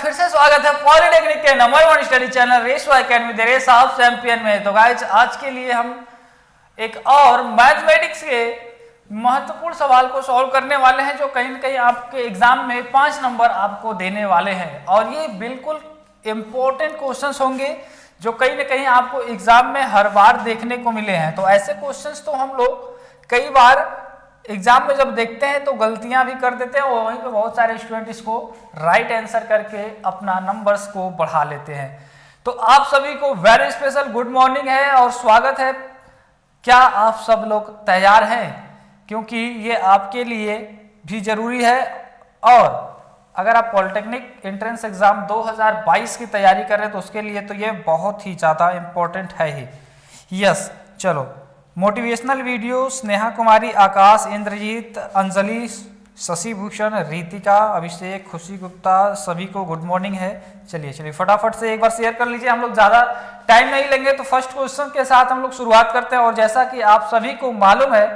फिर से स्वागत है पॉलिटेक्निक के number 1 study channel Reshwa academy the race of champion में। तो गाइस आज के लिए हम एक और मैथमेटिक्स के महत्वपूर्ण सवाल को सॉल्व करने वाले हैं जो कहीं न कहीं आपके एग्जाम में 5 नंबर आपको देने वाले हैं। और ये बिल्कुल इम्पोर्टेंट क्वेश्चंस होंगे जो कहीं न कहीं आपको एग्जाम में हर बार देखने को मिले हैं। तो ऐसे क्वेश्चंस तो हम लोग कई बार एग्जाम में जब देखते हैं तो गलतियां भी कर देते हैं और वहीं पे बहुत सारे स्टूडेंट इसको राइट आंसर करके अपना नंबर्स को बढ़ा लेते हैं। तो आप सभी को वेरी स्पेशल गुड मॉर्निंग है और स्वागत है। क्या आप सब लोग तैयार हैं? क्योंकि ये आपके लिए भी जरूरी है। और अगर आप पॉलिटेक्निक एंट्रेंस एग्जाम 2022 की तैयारी कर रहे हैं तो उसके लिए तो ये बहुत ही ज़्यादा इम्पोर्टेंट है ही। यस, चलो मोटिवेशनल वीडियो स्नेहा कुमारी, आकाश, इंद्रजीत, अंजलि, शशि भूषण, रितिका, अभिषेक, खुशी गुप्ता, सभी को गुड मॉर्निंग है। चलिए फटाफट से एक बार शेयर कर लीजिए, हम लोग ज़्यादा टाइम नहीं लेंगे। तो फर्स्ट क्वेश्चन के साथ हम लोग शुरुआत करते हैं। और जैसा कि आप सभी को मालूम है,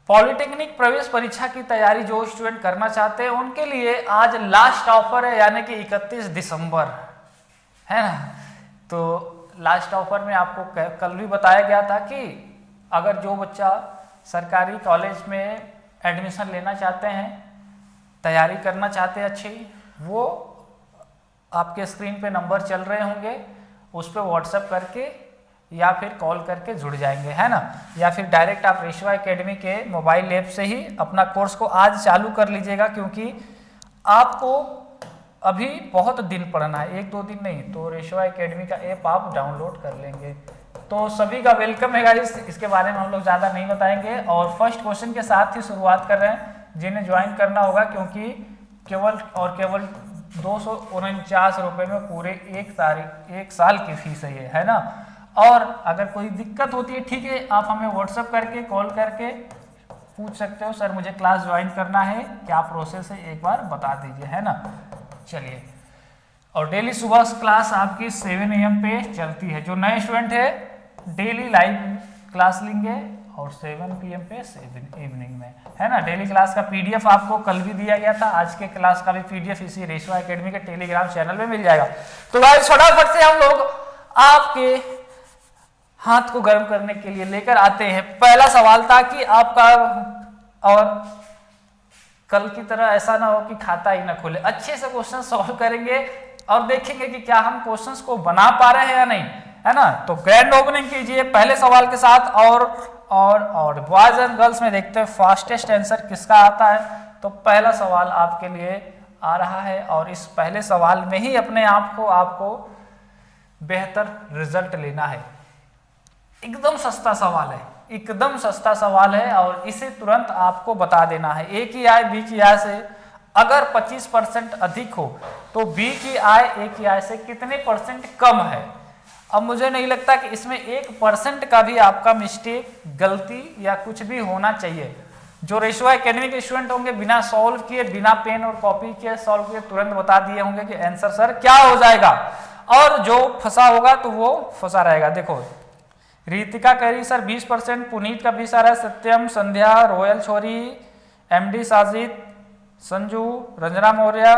पॉलिटेक्निक प्रवेश परीक्षा की तैयारी जो स्टूडेंट करना चाहते हैं उनके लिए आज लास्ट ऑफर है, यानी कि 31 दिसंबर है ना। तो लास्ट ऑफर में आपको कल भी बताया गया था कि अगर जो बच्चा सरकारी कॉलेज में एडमिशन लेना चाहते हैं, तैयारी करना चाहते हैं अच्छी, वो आपके स्क्रीन पे नंबर चल रहे होंगे, उस पर व्हाट्सएप करके या फिर कॉल करके जुड़ जाएंगे, है ना। या फिर डायरेक्ट आप रेशवा एकेडमी के मोबाइल ऐप से ही अपना कोर्स को आज चालू कर लीजिएगा, क्योंकि आपको अभी बहुत दिन पढ़ना है, 1-2 दिन नहीं। तो रेशवा एकेडमी का ऐप आप डाउनलोड कर लेंगे। तो सभी का वेलकम है गाइस, इसके बारे में हम लोग ज़्यादा नहीं बताएंगे। और फर्स्ट क्वेश्चन के साथ ही शुरुआत कर रहे हैं, जिन्हें ज्वाइन करना होगा, क्योंकि केवल 249 रुपये में पूरे एक साल की फीस है ये, है ना। और अगर कोई दिक्कत होती है, ठीक है, आप हमें व्हाट्सएप करके कॉल करके पूछ सकते हो, सर मुझे क्लास ज्वाइन करना है, क्या प्रोसेस है, एक बार बता दीजिए, है ना। चलिए, और डेली सुबह क्लास आपकी 7 AM पे चलती है। जो नए स्टूडेंट है डेली लाइव क्लास लेंगे और 7 PM पे इवनिंग में, है ना। डेली क्लास का PDF आपको कल भी दिया गया था, आज के क्लास का भी PDF इसी रेशवा एकेडमी के टेलीग्राम चैनल में मिल जाएगा। तो गाइस फटाफट से हम लोग आपके हाथ को गर्म करने के लिए लेकर आते हैं पहला सवाल, ताकि आपका और कल की तरह ऐसा ना हो कि खाता ही ना खुले। अच्छे से क्वेश्चन सॉल्व करेंगे और देखेंगे कि क्या हम क्वेश्चंस को बना पा रहे हैं या नहीं, है ना। तो ग्रैंड ओपनिंग कीजिए पहले सवाल के साथ। और बॉयज एंड गर्ल्स में देखते हैं फास्टेस्ट आंसर किसका आता है। तो पहला सवाल आपके लिए आ रहा है और इस पहले सवाल में ही अपने आप को आपको बेहतर रिजल्ट लेना है। एकदम सस्ता सवाल है, एकदम सस्ता सवाल है और इसे तुरंत आपको बता देना है। ए की आय बी की आय से अगर 25% अधिक हो तो बी की आय ए की आय से कितने % कम है। अब मुझे नहीं लगता कि इसमें 1% का भी आपका मिस्टेक, गलती या कुछ भी होना चाहिए। जो रेशवा एकेडमी के स्टूडेंट होंगे बिना सॉल्व किए, बिना पेन और कॉपी के सॉल्व किए तुरंत बता दिए होंगे कि आंसर सर क्या हो जाएगा। और जो फंसा होगा तो वो फंसा रहेगा। देखो, रितिका कह रही सर 20%, पुनीत का 20 आ रहा है, सत्यम, संध्या, रोयल छोरी, MD Sajid, Sanju, Ranjana Maurya,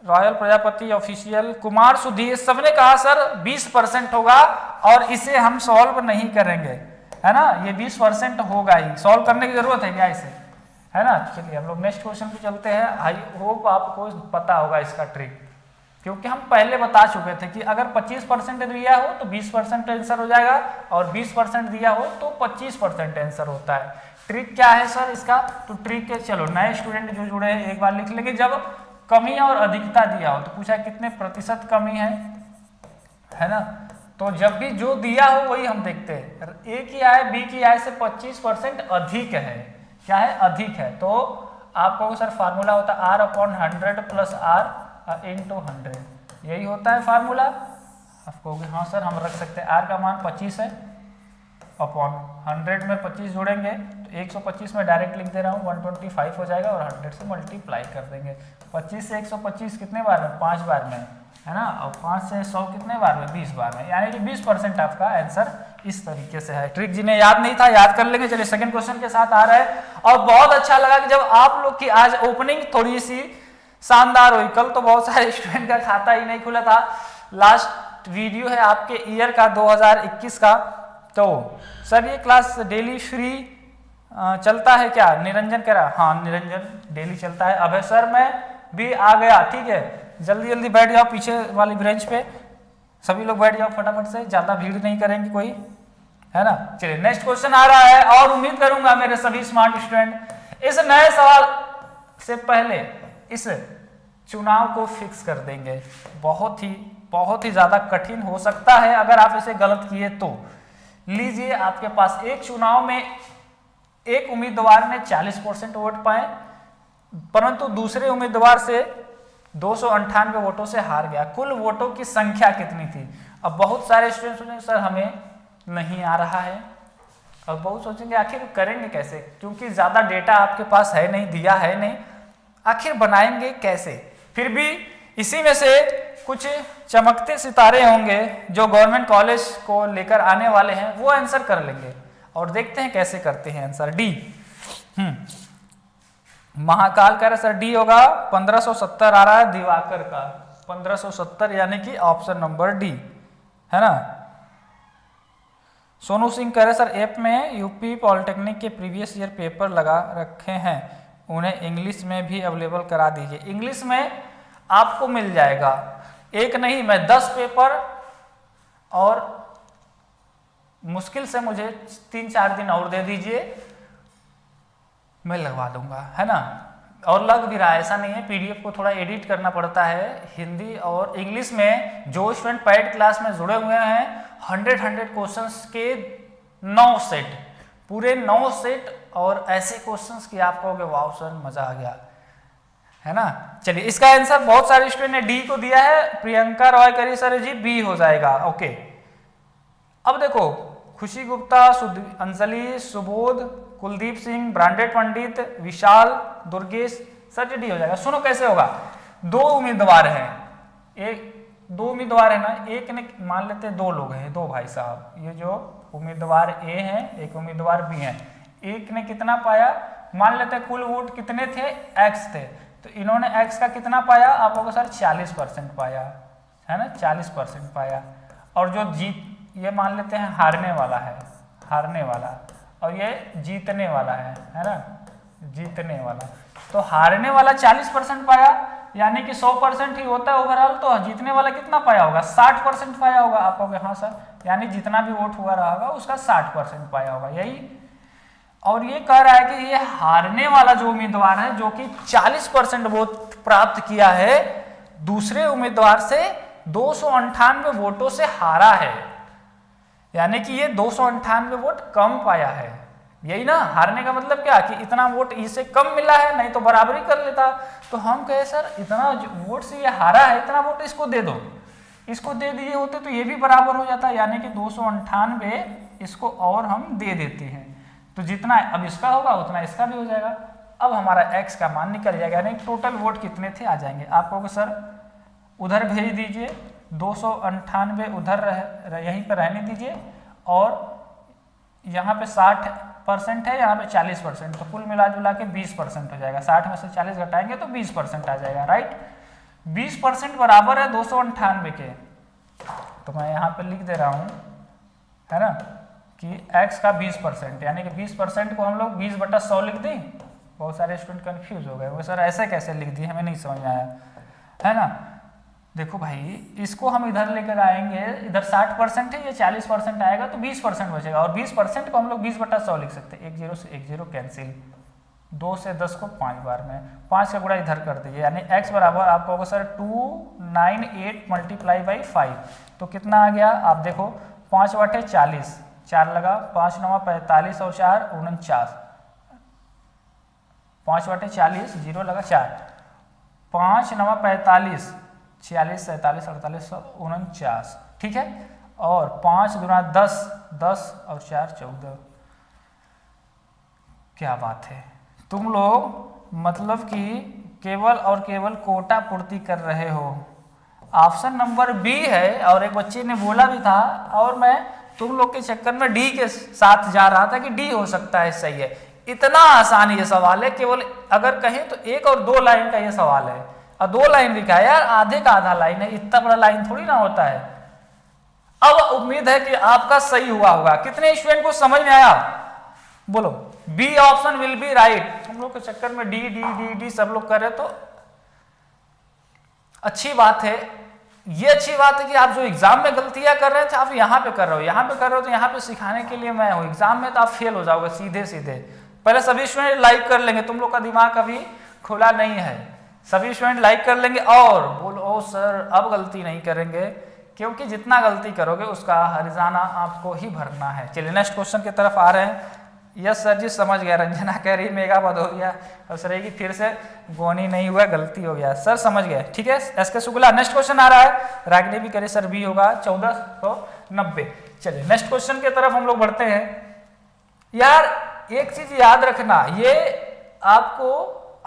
royal Prajapati official, Kumar Sudhir, सबने कहा सर 20% होगा और इसे हम सॉल्व नहीं करेंगे, है ना। ये 20% होगा ही, सॉल्व करने की जरूरत है क्या इसे, है ना। चलिए हम लोग नेक्स्ट क्वेश्चन पे चलते हैं। आई होप आपको पता होगा इसका ट्रिक, क्योंकि हम पहले बता चुके थे कि अगर 25% दिया हो तो 20% आंसर हो जाएगा और 20% दिया हो तो 25% आंसर होता है। ट्रिक क्या है सर इसका? तो ट्रिक है, चलो नए स्टूडेंट जो जुड़े हैं एक बार लिख लेंगे। जब कमी और अधिकता दिया हो तो पूछा कितने प्रतिशत कमी है ना। तो जब भी जो दिया हो वही हम देखते हैं। ए की आय बी की आय से 25% अधिक है, क्या है? अधिक है। तो आपको सर फार्मूला होता है R/100 + R × 100, यही होता है फार्मूला। आप कहोगे हाँ सर हम रख सकते हैं, R का मान 25 है, अपॉन 100 में 25 जोड़ेंगे तो 125 में डायरेक्ट लिख दे रहा हूँ, 125 हो जाएगा और 100 से मल्टीप्लाई कर देंगे। 25 से 125 कितने बार में? 5 बार में, है ना। और 5 से 100 कितने बार में? 20 बार में, यानी कि 20% आपका आंसर इस तरीके से है। ट्रिक जिन्हें याद नहीं था याद कर लेंगे। चलिए सेकंड क्वेश्चन के साथ आ रहा है। और बहुत अच्छा लगा कि जब आप लोग की आज ओपनिंग थोड़ी सी शानदार हुई। कल तो बहुत सारे स्टूडेंट का खाता ही नहीं खुला था। लास्ट वीडियो है आपके ईयर का 2021 का। तो सर ये क्लास डेली फ्री चलता है क्या? निरंजन कह रहा, हाँ निरंजन डेली चलता है। अभय सर मैं भी आ गया, ठीक है, जल्दी जल्दी बैठ जाओ पीछे वाली ब्रेंच पे, सभी लोग बैठ जाओ फटाफट से, ज्यादा भीड़ नहीं करेंगे कोई, है ना। चलिए नेक्स्ट क्वेश्चन आ रहा है, और उम्मीद करूंगा मेरे सभी स्मार्ट स्टूडेंट इस नए सवाल से पहले इस चुनाव को फिक्स कर देंगे। बहुत ही ज्यादा कठिन हो सकता है अगर आप इसे गलत किए तो। लीजिए आपके पास एक चुनाव में एक उम्मीदवार ने 40% वोट पाए, परंतु दूसरे उम्मीदवार से 298 वोटों से हार गया। कुल वोटों की संख्या कितनी थी? अब बहुत सारे स्टूडेंट सोचेंगे सर हमें नहीं आ रहा है, अब बहुत सोचेंगे आखिर करेंगे कैसे, क्योंकि ज्यादा डेटा आपके पास है नहीं, दिया है नहीं, आखिर बनाएंगे कैसे। फिर भी इसी में से कुछ चमकते सितारे होंगे जो गवर्नमेंट कॉलेज को लेकर आने वाले हैं, वो आंसर कर लेंगे, और देखते हैं कैसे करते हैं आंसर। डी महाकाल कह रहे सर डी होगा, 1570 आ रहा है दिवाकर का, 1570 यानी कि ऑप्शन नंबर डी, है ना। सोनू सिंह कह रहे सर ऐप में यूपी पॉलिटेक्निक के प्रीवियस ईयर पेपर लगा रखे हैं, उन्हें इंग्लिश में भी अवेलेबल करा दीजिए। इंग्लिश में आपको मिल जाएगा, एक नहीं मैं 10 पेपर, और मुश्किल से मुझे 3-4 दिन और दे दीजिए, मैं लगवा दूंगा, है ना। और लग भी रहा है, ऐसा नहीं है, पीडीएफ को थोड़ा एडिट करना पड़ता है। हिंदी और इंग्लिश में जो स्टूडेंट पेड क्लास में जुड़े हुए हैं 100 क्वेश्चंस के 9 सेट, पूरे 9 सेट, और ऐसे क्वेश्चंस की आप कहोगे वाह सर मजा आ गया, है ना। चलिए इसका आंसर बहुत सारे स्टूडेंट ने डी को दिया है, प्रियंका रॉय करी सर जी बी हो जाएगा, ओके। अब देखो खुशी गुप्ता, अंजलि, सुबोध, कुलदीप सिंह, ब्रांडेड पंडित, विशाल, दुर्गेश, सर जी डी हो जाएगा। सुनो कैसे होगा, 2 उम्मीदवार हैं, दो उम्मीदवार है ना, एक ने मान लेते हैं 2 लोग हैं, 2 भाई साहब, ये जो उम्मीदवार ए हैं, एक उम्मीदवार बी हैं, एक ने कितना पाया, मान लेते हैं कुल वोट कितने थे, एक्स थे, तो इन्होंने एक्स का कितना पाया, आप लोगों सर 40% पाया, है ना, 40% पाया। और जो जीत, ये मान लेते हैं हारने वाला है, हारने वाला, और ये जीतने वाला है ना, जीतने वाला, तो हारने वाला 40% पाया, यानी कि 100% ही होता है ओवरऑल, तो जीतने वाला कितना पाया होगा, 60% पाया होगा। आप कहोगे हाँ सर, यानी जितना भी वोट हुआ रहा होगा उसका 60% पाया होगा, यही। और ये कह रहा है कि ये हारने वाला जो उम्मीदवार है, जो कि 40% वोट प्राप्त किया है, दूसरे उम्मीदवार से 298 वोटों से हारा है, यानी कि ये 298 वोट कम पाया है। यही ना, हारने का मतलब क्या कि इतना वोट इससे कम मिला है, नहीं तो बराबरी कर लेता। तो हम कहे सर इतना वोट से ये हारा है, इतना वोट इसको दे दो, इसको दे दिए होते तो ये भी बराबर हो जाता, यानी कि 298 इसको और हम दे देते हैं, तो जितना अब इसका होगा उतना इसका भी हो जाएगा। अब हमारा एक्स का मान निकल जाएगा, यानी टोटल वोट कितने थे आ जाएंगे। आप कहोगे सर उधर भेज दीजिए, 298 उधर यहीं पर रहने दीजिए, और यहाँ पे 60% है, यहाँ पे 40%, तो कुल मिला जुला के 20% हो जाएगा। 60 में से 40 घटाएंगे तो 20% आ जाएगा, राइट। 20% बराबर है 298 के, तो मैं यहाँ पे लिख दे रहा हूँ, है ना, कि x का 20%, यानी कि 20% को हम लोग 20/100 लिख दें। बहुत सारे स्टूडेंट कंफ्यूज हो गए, वो सर ऐसे कैसे लिख दिए, हमें नहीं समझ में आया, है ना। देखो भाई, इसको हम इधर लेकर आएंगे, इधर 60% है, ये 40% आएगा, तो 20% बचेगा, और 20% को हम लोग 20/100 लिख सकते हैं। 1 0 से 1 0 कैंसिल, 2 से 10 को 5 बार में, 5 का गुणा इधर कर दीजिए, यानी x बराबर आप कहोगे सर 298 × 5, तो कितना आ गया, आप देखो 5 बटे 40, 4 लगा, 5 9 45 और 4 49, 5 बटे 40, 0 लगा 4, 5 9 45, 46 47 48 49, ठीक है। और 5 गुना 10, 10 और 4 14। क्या बात है, तुम लोग मतलब कि केवल और केवल कोटा पूर्ति कर रहे हो। ऑप्शन नंबर बी है, और एक बच्चे ने बोला भी था, और मैं तुम लोग के चक्कर में डी के साथ जा रहा था कि डी हो सकता है, सही है। इतना आसान ये सवाल है, केवल अगर कहें तो 1 और 2 लाइन का ये सवाल है। और 2 लाइन लिखा है यार, आधे का आधा लाइन है, इतना बड़ा लाइन थोड़ी ना होता है। अब उम्मीद है कि आपका सही हुआ होगा। कितने स्टूडेंट को समझ में आया बोलो? B option will be right. हम लोग के चक्कर में डी डी डी डी सब लोग कर रहे, तो अच्छी बात है। ये अच्छी बात है कि आप जो एग्जाम में गलतियां कर रहे थे आप यहाँ पे कर रहे हो, यहाँ पे कर रहे हो, तो यहाँ पे सिखाने के लिए मैं हूँ। एग्जाम में तो आप फेल हो जाओगे सीधे सीधे। पहले सभी स्टूडेंट लाइक कर लेंगे, तुम लोग का दिमाग अभी खुला नहीं है। सभी स्टूडेंट लाइक कर लेंगे और बोलो ओ सर अब गलती नहीं करेंगे, क्योंकि जितना गलती करोगे उसका हर्जाना आपको ही भरना है। चलिए नेक्स्ट क्वेश्चन की तरफ आ रहे हैं। यस सर जी समझ गया। रंजना कह रही मेगा बद हो गया, हंस रही कि फिर से गोनी नहीं हुआ, गलती हो गया। सर समझ गए, ठीक है। एस के शुक्ला। नेक्स्ट क्वेश्चन आ रहा है, रागिनी भी करे सर बी होगा 1490। चलिए नेक्स्ट क्वेश्चन की तरफ हम लोग बढ़ते हैं। यार एक चीज याद रखना, ये आपको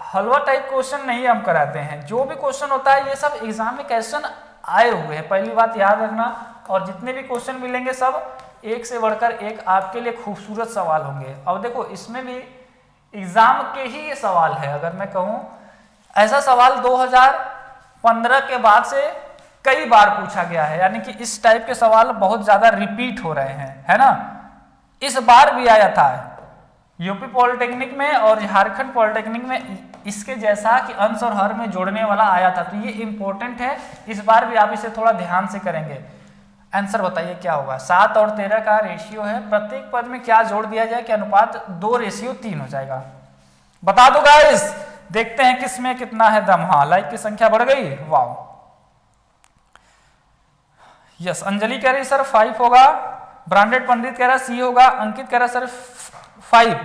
हलवा टाइप क्वेश्चन नहीं हम कराते हैं। जो भी क्वेश्चन होता है ये सब एग्जाम में क्वेश्चन आए हुए हैं, पहली बात याद रखना। और जितने भी क्वेश्चन मिलेंगे सब एक से बढ़कर एक आपके लिए खूबसूरत सवाल होंगे। अब देखो इसमें भी एग्जाम के ही ये सवाल है। अगर मैं कहूँ ऐसा सवाल 2015 के बाद से कई बार पूछा गया है, यानी कि इस टाइप के सवाल बहुत ज्यादा रिपीट हो रहे हैं, है ना। इस बार भी आया था यूपी पॉलिटेक्निक में और झारखंड पॉलिटेक्निक में, इसके जैसा कि अंश और हर में जोड़ने वाला आया था। तो ये इंपॉर्टेंट है, इस बार भी आप इसे थोड़ा ध्यान से करेंगे। आंसर बताइए क्या होगा। 7 और 13 का रेशियो है, प्रत्येक पद में क्या जोड़ दिया जाए कि अनुपात 2:3 हो जाएगा। बता दो गाइस, देखते हैं किसमें कितना है दम। हाँ लाइक की संख्या बढ़ गई, वाह। यस अंजलि कह रही सर 5 होगा, ब्रांडेड पंडित कह रहा सी होगा, अंकित कह रहा sir 5।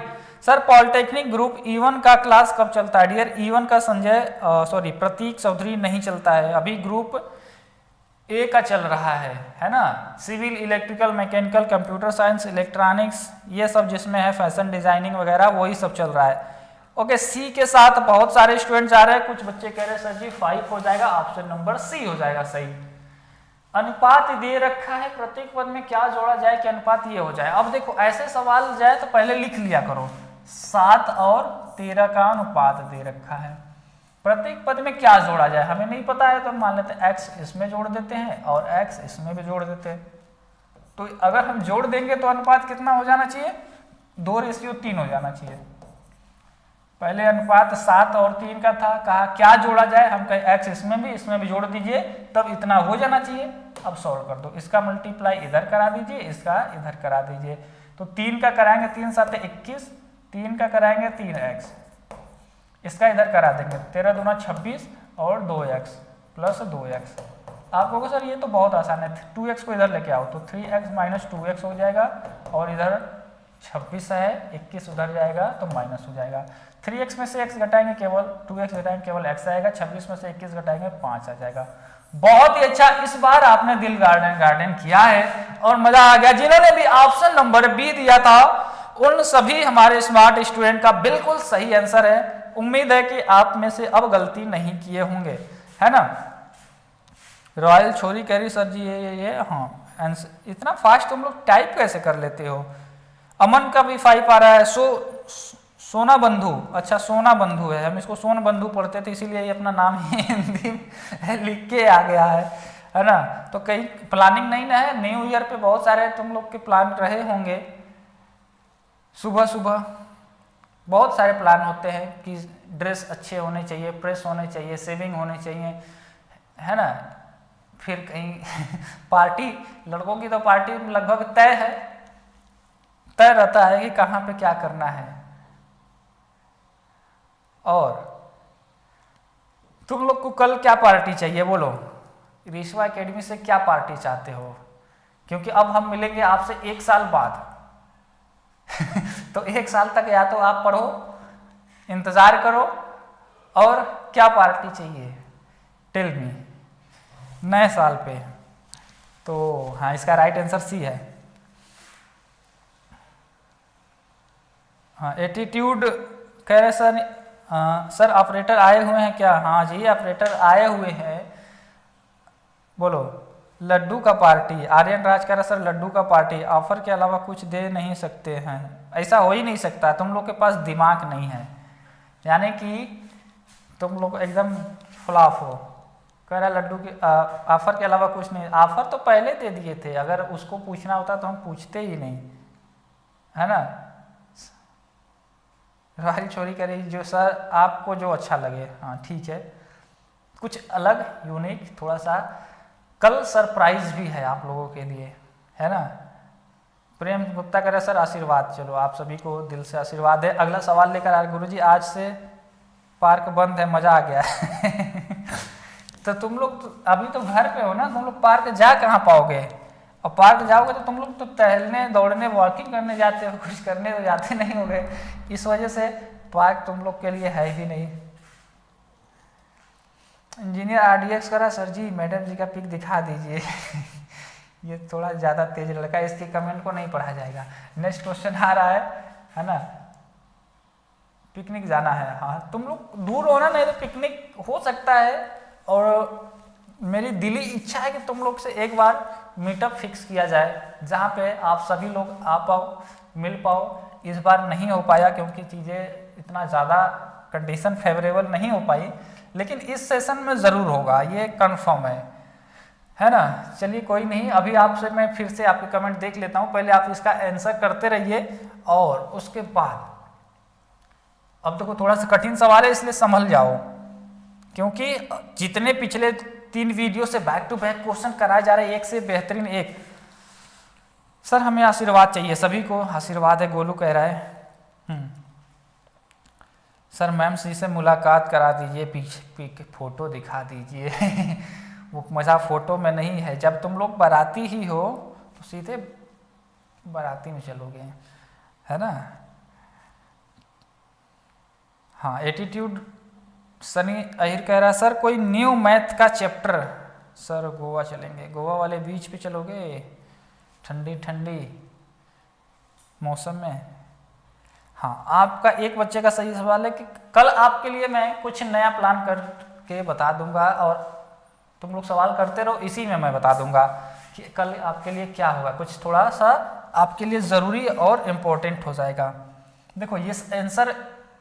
Sir polytechnic group E1 का क्लास कब चलता है? डियर E1 का संजय प्रतीक चौधरी नहीं चलता है, अभी ग्रुप ए का चल रहा है ना। Civil, electrical, mechanical, computer science, electronics, ये सब जिसमें है फैशन डिजाइनिंग वगैरह वही सब चल रहा है। ओके सी के साथ बहुत सारे स्टूडेंट जा रहे हैं। कुछ बच्चे कह रहे हैं सर जी 5 हो जाएगा, ऑप्शन नंबर सी हो जाएगा सही। अनुपात दे रखा है, प्रत्येक पद में क्या जोड़ा जाए कि अनुपात ये हो जाए। अब देखो ऐसे सवाल जाए तो पहले लिख लिया करो, 7 और 13 का अनुपात दे रखा है, प्रत्येक पद में क्या जोड़ा जाए हमें नहीं पता है, तो हम मान लेते हैं x इसमें जोड़ देते हैं और x इसमें भी जोड़ देते हैं। तो अगर हम जोड़ देंगे तो अनुपात कितना हो जाना चाहिए? 2:3 हो जाना चाहिए। पहले अनुपात 7 और 3 का था, कहा क्या जोड़ा जाए, हम कहे x इसमें भी जोड़ दीजिए, तब इतना हो जाना चाहिए। अब सॉल्व कर दो, इसका मल्टीप्लाई इधर करा दीजिए, इसका इधर करा दीजिए। तो 3 का कराएंगे 3 7 21, 3 का कराएंगे 3x, इसका इधर करा देंगे 13 दूना 26 और 2x प्लस 2x। आप कहोगे सर ये तो बहुत आसान है, 2x को इधर लेके आओ तो 3x माइनस 2x हो जाएगा, और इधर 26 है 21 उधर जाएगा तो माइनस हो जाएगा। 3x में से x घटाएंगे केवल 2x घटाएंगे केवल x आएगा, 26 में से 21 घटाएंगे 5 आ जाएगा। बहुत ही अच्छा, इस बार आपने दिल गार्डन किया है और मजा आ गया। जिन्होंने भी ऑप्शन नंबर बी दिया था उन सभी हमारे स्मार्ट स्टूडेंट का बिल्कुल सही आंसर है। उम्मीद है कि आप में से अब गलती नहीं किए होंगे, है ना। रॉयल छोरी कह रही सर जी ये हाँ आंसर इतना फास्ट तुम लोग टाइप कैसे कर लेते हो। अमन का भी 5 आ रहा है। सोना बंधु, अच्छा सोना बंधु है, हम इसको सोन बंधु पढ़ते थे इसीलिए ये अपना नाम हिंदी में लिख के आ गया है ना। तो कहीं प्लानिंग नहीं ना है, न्यू ईयर पे बहुत सारे तुम लोग के प्लान रहे होंगे, सुबह सुबह बहुत सारे प्लान होते हैं कि ड्रेस अच्छे होने चाहिए, प्रेस होने चाहिए, सेविंग होने चाहिए, है ना। फिर कहीं पार्टी, लड़कों की तो पार्टी लगभग तय रहता है कि कहाँ पे क्या करना है। और तुम लोग को कल क्या पार्टी चाहिए बोलो, ऋषवा एकेडमी से क्या पार्टी चाहते हो, क्योंकि अब हम मिलेंगे आपसे 1 साल बाद तो 1 साल तक या तो आप पढ़ो, इंतजार करो, और क्या पार्टी चाहिए टेल मी नए साल पे। तो हाँ इसका राइट आंसर सी है। हाँ एटीट्यूड कह रहे सर ऑपरेटर आए हुए हैं क्या? हाँ जी ऑपरेटर आए हुए हैं। बोलो लड्डू का पार्टी, आर्यन राज कह रहा सर लड्डू का पार्टी, ऑफर के अलावा कुछ दे नहीं सकते हैं। ऐसा हो ही नहीं सकता, तुम लोग के पास दिमाग नहीं है। यानी कि तुम लोग एकदम फ्लॉप हो। कह रहा लड्डू की ऑफर के अलावा कुछ नहीं। ऑफर तो पहले दे दिए थे, अगर उसको पूछना होता तो हम पूछते ही नहीं, है ना। राही चोरी करी जो सर आपको जो अच्छा लगे, हाँ ठीक है, कुछ अलग यूनिक थोड़ा सा। कल सरप्राइज भी है आप लोगों के लिए, है ना। प्रेम गुप्ता कह रहे सर आशीर्वाद, चलो आप सभी को दिल से आशीर्वाद है। अगला सवाल लेकर आए गुरुजी, आज से पार्क बंद है, मजा आ गया तो तुम लोग अभी तो घर पे हो ना, तुम लोग पार्क जा कहाँ पाओगे। और पार्क जाओगे तो तुम लोग तो टहलने दौड़ने वॉकिंग करने जाते हो, कुछ करने तो जाते नहीं होगे, इस वजह से पार्क तुम लोग के लिए है ही नहीं। इंजीनियर आरडीएक्स करा सर जी मैडम जी का पिक दिखा दीजिए ये थोड़ा ज़्यादा तेज लड़का, इसके कमेंट को नहीं पढ़ा जाएगा। नेक्स्ट क्वेश्चन आ रहा है ना। पिकनिक जाना है, हाँ तुम लोग दूर हो ना, नहीं तो पिकनिक हो सकता है। और मेरी दिली इच्छा है कि तुम लोग से एक बार मीटअप फिक्स किया जाए, जहाँ पे आप सभी लोग आ पाओ, मिल पाओ। इस बार नहीं हो पाया क्योंकि चीज़ें इतना ज़्यादा कंडीशन फेवरेबल नहीं हो पाई, लेकिन इस सेशन में ज़रूर होगा, ये कंफर्म है ना। चलिए कोई नहीं, अभी आपसे मैं फिर से आपके कमेंट देख लेता हूँ, पहले आप इसका आंसर करते रहिए। और उसके बाद अब देखो थोड़ा सा कठिन सवाल है, इसलिए संभल जाओ, क्योंकि जितने पिछले 3 वीडियो से बैक टू बैक क्वेश्चन कराए जा रहे हैं, एक से बेहतरीन एक। सर हमें आशीर्वाद चाहिए, सभी को आशीर्वाद है, गोलू कह रहा है। सर मैम से मुलाकात करा दीजिए, पीछे फोटो दिखा दीजिए वो मज़ा फोटो में नहीं है, जब तुम लोग बाराती ही हो तो सीधे बाराती में चलोगे, है ना। हाँ एटीट्यूड सनी अहिर कह रहा सर कोई न्यू मैथ का चैप्टर। सर गोवा चलेंगे, गोवा वाले बीच पे चलोगे ठंडी ठंडी मौसम में। हाँ आपका एक बच्चे का सही सवाल है कि कल आपके लिए मैं कुछ नया प्लान करके बता दूंगा, और तुम लोग सवाल करते रहो, इसी में मैं बता दूंगा कि कल आपके लिए क्या होगा, कुछ थोड़ा सा आपके लिए ज़रूरी और इम्पोर्टेंट हो जाएगा। देखो ये आंसर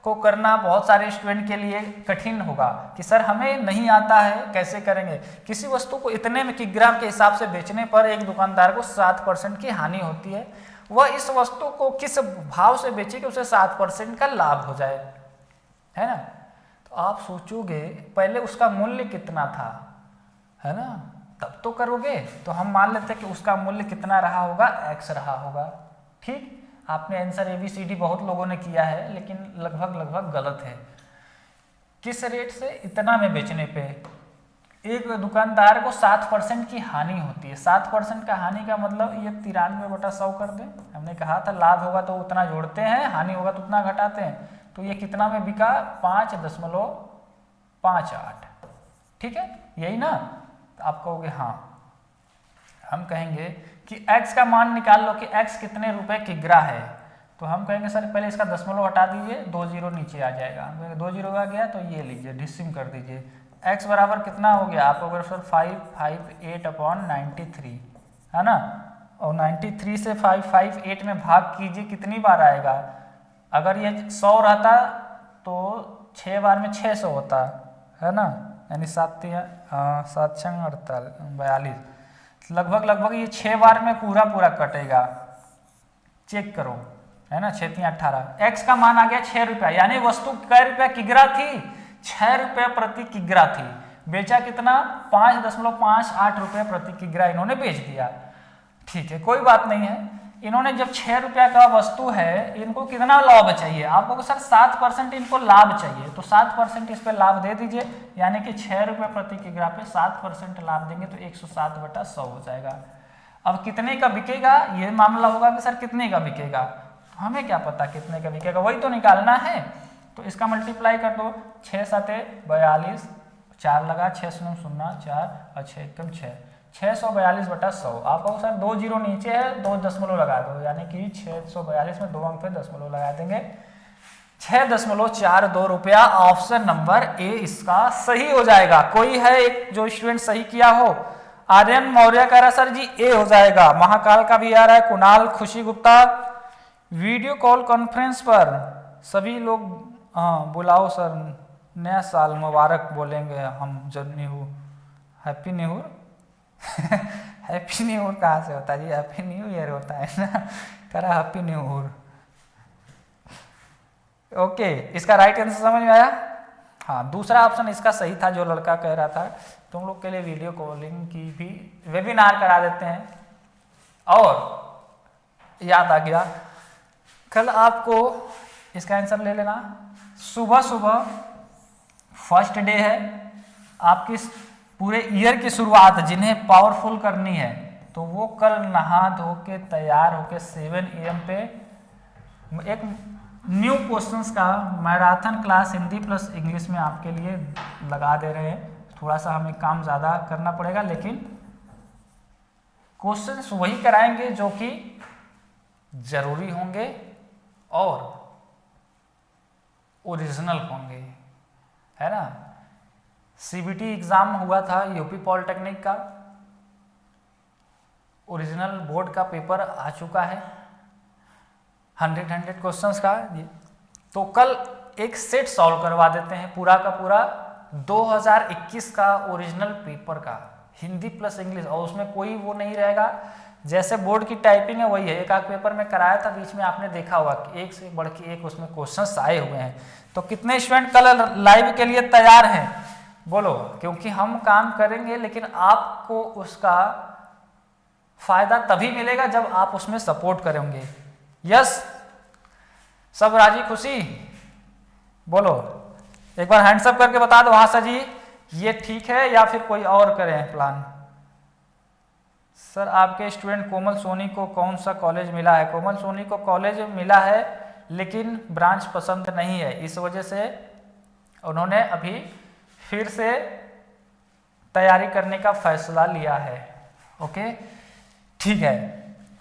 को करना बहुत सारे स्टूडेंट के लिए कठिन होगा कि सर हमें नहीं आता है, कैसे करेंगे। किसी वस्तु को इतने में किलोग्राम के हिसाब से बेचने पर एक दुकानदार को 7% की हानि होती है, वह इस वस्तु को किस भाव से बेचे कि उसे 7% का लाभ हो जाए, है ना। तो आप सोचोगे पहले उसका मूल्य कितना था, है ना, तब तो करोगे। तो हम मान लेते हैं कि उसका मूल्य कितना रहा होगा, x रहा होगा। ठीक, आपने आंसर ABCD बहुत लोगों ने किया है, लेकिन लगभग गलत है। किस रेट से, इतना में बेचने पे एक दुकानदार को 7% की हानि होती है। 7% का हानि का मतलब ये 93/100 कर दें। हमने कहा था लाभ होगा तो उतना जोड़ते हैं, हानि होगा तो उतना घटाते हैं। तो ये कितना में बिका, 5.58। ठीक है, यही ना। तो आप कहोगे हाँ। हम कहेंगे कि x का मान निकाल लो कि x कितने रुपए किग्रा है। तो हम कहेंगे सर पहले इसका दशमलव हटा दीजिए, 2 जीरो नीचे आ जाएगा। 2 जीरो आ गया तो ये लीजिए, डिस्सिम कर दीजिए। x बराबर कितना हो गया आपको, अगर सर 558/93, है ना। और 93 से 558 में भाग कीजिए, कितनी बार आएगा। अगर ये 100 रहता तो 6 बार में 600 होता, है ना, यानी 7 42, लगभग ये 6 बार में पूरा कटेगा। चेक करो, है ना, 6 3 18। x का मान आ गया 6 रुपया, यानी वस्तु कै रुपया किग्रा थी, 6 रुपये प्रति किग्रा थी। बेचा कितना, 5.58 रुपये प्रति किग्रा इन्होंने बेच दिया। ठीक है, कोई बात नहीं है। इन्होंने जब 6 रुपया का वस्तु है, इनको कितना लाभ चाहिए आपको, सर 7% इनको लाभ चाहिए। तो 7% इस पे लाभ दे दीजिए, यानी कि 6 रुपये प्रति किग्रा पे 7% लाभ देंगे तो 107/100 हो जाएगा। अब कितने का बिकेगा, ये मामला होगा कि सर कितने का बिकेगा। हमें क्या पता कितने का बिकेगा, वही तो निकालना है। तो इसका मल्टीप्लाई कर दो, 6 7 42, 4 लगा, 6 0 0 4 और 6 1 6, 642/100। आपको सर 2 जीरो नीचे है, 2 दशमलव लगा दो, यानी कि 642 में 2 अंक पे दशमलव लगा देंगे, 6.42 रुपया। ऑप्शन नंबर ए इसका सही हो जाएगा। कोई है एक जो स्टूडेंट सही किया हो, आर्यन मौर्य कह रहा सर जी ए हो जाएगा। महाकाल का भी आ रहा है, कुणाल, खुशी गुप्ता। वीडियो कॉल कॉन्फ्रेंस पर सभी लोग, हाँ बुलाओ सर, नया साल मुबारक बोलेंगे हम जब new, happy new year. Happy new year कहाँ से होता है जी, हैप्पी न्यू ईयर होता है ना, करा हैप्पी न्यू ईयर। ओके, इसका राइट आंसर समझ में आया। हाँ, दूसरा ऑप्शन इसका सही था जो लड़का कह रहा था। तुम लोग के लिए वीडियो कॉलिंग की भी वेबिनार करा देते हैं। और याद आ गया, कल आपको इसका आंसर ले लेना। सुबह सुबह फर्स्ट डे है आपकी पूरे ईयर की शुरुआत, जिन्हें पावरफुल करनी है तो वो कल नहा धो के तैयार होके 7 AM पे एक न्यू क्वेश्चंस का marathon class Hindi plus English में आपके लिए लगा दे रहे हैं। थोड़ा सा हमें काम ज़्यादा करना पड़ेगा, लेकिन क्वेश्चंस वही कराएंगे जो कि जरूरी होंगे और ओरिजिनल होंगे, है ना। CBT एग्जाम हुआ था यूपी पॉलिटेक्निक का, ओरिजिनल बोर्ड का पेपर आ चुका है 100 क्वेश्चंस का। तो कल एक सेट सॉल्व करवा देते हैं पूरा का पूरा 2021 का ओरिजिनल पेपर का हिंदी प्लस इंग्लिश, और उसमें कोई वो नहीं रहेगा। जैसे बोर्ड की टाइपिंग है वही है, एक आध पेपर में कराया था बीच में, आपने देखा होगा कि एक से बढ़ के एक उसमें क्वेश्चंस आए हुए हैं। तो कितने स्टूडेंट कल लाइव के लिए तैयार हैं बोलो, क्योंकि हम काम करेंगे लेकिन आपको उसका फायदा तभी मिलेगा जब आप उसमें सपोर्ट करेंगे। यस, सब राजी खुशी बोलो, एक बार हैंड्स अप करके बता दो। हाँ सर जी ये ठीक है या फिर कोई और करें प्लान। सर आपके स्टूडेंट कोमल सोनी को कौन सा कॉलेज मिला है? कोमल सोनी को कॉलेज मिला है लेकिन ब्रांच पसंद नहीं है, इस वजह से उन्होंने अभी फिर से तैयारी करने का फैसला लिया है। ओके ठीक है,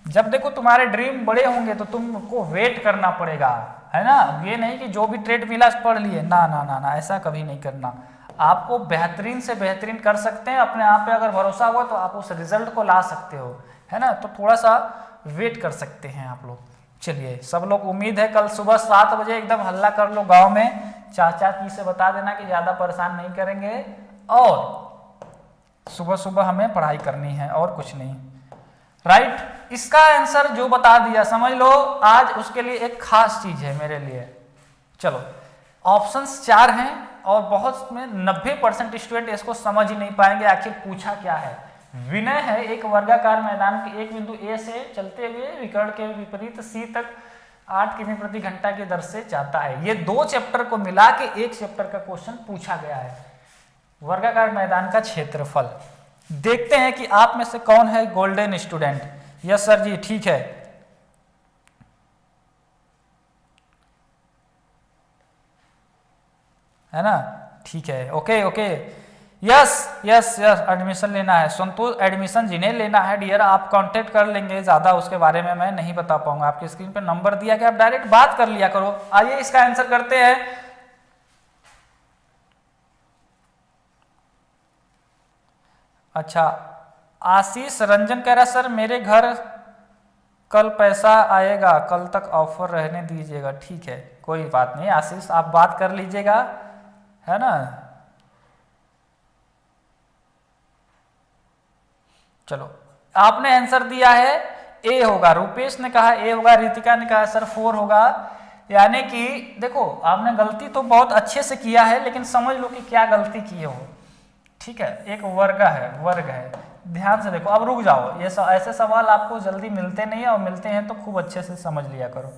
जब देखो तुम्हारे ड्रीम बड़े होंगे तो तुमको वेट करना पड़ेगा, है ना। ये नहीं कि जो भी ट्रेड मिला पढ़ लिए, ना ना ना ना, ऐसा कभी नहीं करना। आपको बेहतरीन से बेहतरीन कर सकते हैं, अपने आप पे अगर भरोसा हुआ तो आप उस रिजल्ट को ला सकते हो, है ना। तो थोड़ा सा वेट कर सकते हैं आप लोग। चलिए सब लोग, उम्मीद है कल सुबह 7 बजे एकदम हल्ला कर लो गांव में, चाचा जी से बता देना कि ज़्यादा परेशान नहीं करेंगे, और सुबह सुबह हमें पढ़ाई करनी है और कुछ नहीं। राइट, इसका आंसर जो बता दिया समझ लो आज उसके लिए एक खास चीज है मेरे लिए। चलो ऑप्शंस 4 हैं और बहुत में 90% स्टूडेंट इसको समझ ही नहीं पाएंगे आखिर पूछा क्या है। विनय है एक वर्गाकार मैदान के एक बिंदु ए से चलते हुए विकर्ण के विपरीत सी तक 8 किमी प्रति घंटा की दर से जाता है। ये 2 चैप्टर को मिला के एक चैप्टर का क्वेश्चन पूछा गया है। वर्गाकार मैदान का क्षेत्रफल, देखते हैं कि आप में से कौन है गोल्डन स्टूडेंट। यस सर जी ठीक है, है ना, ठीक है, okay okay, yes yes yes, admission लेना है संतोष, एडमिशन जिन्हें लेना है डियर आप कांटेक्ट कर लेंगे, ज़्यादा उसके बारे में मैं नहीं बता पाऊंगा। आपकी स्क्रीन पे नंबर दिया गया, आप डायरेक्ट बात कर लिया करो। आइए इसका आंसर करते हैं। अच्छा, आशीष रंजन कह रहा सर मेरे घर कल पैसा आएगा, कल तक ऑफर रहने दीजिएगा। ठीक है कोई बात नहीं आशीष, आप बात कर लीजिएगा, है ना। चलो आपने आंसर दिया है ए होगा, रुपेश ने कहा ए होगा, रितिका ने कहा सर 4 होगा। यानी कि देखो आपने गलती तो बहुत अच्छे से किया है, लेकिन समझ लो कि क्या गलती किए हो। ठीक है, एक वर्ग है, ध्यान से देखो। अब रुक जाओ, ये ऐसे सवाल आपको जल्दी मिलते नहीं है, और मिलते हैं तो खूब अच्छे से समझ लिया करो।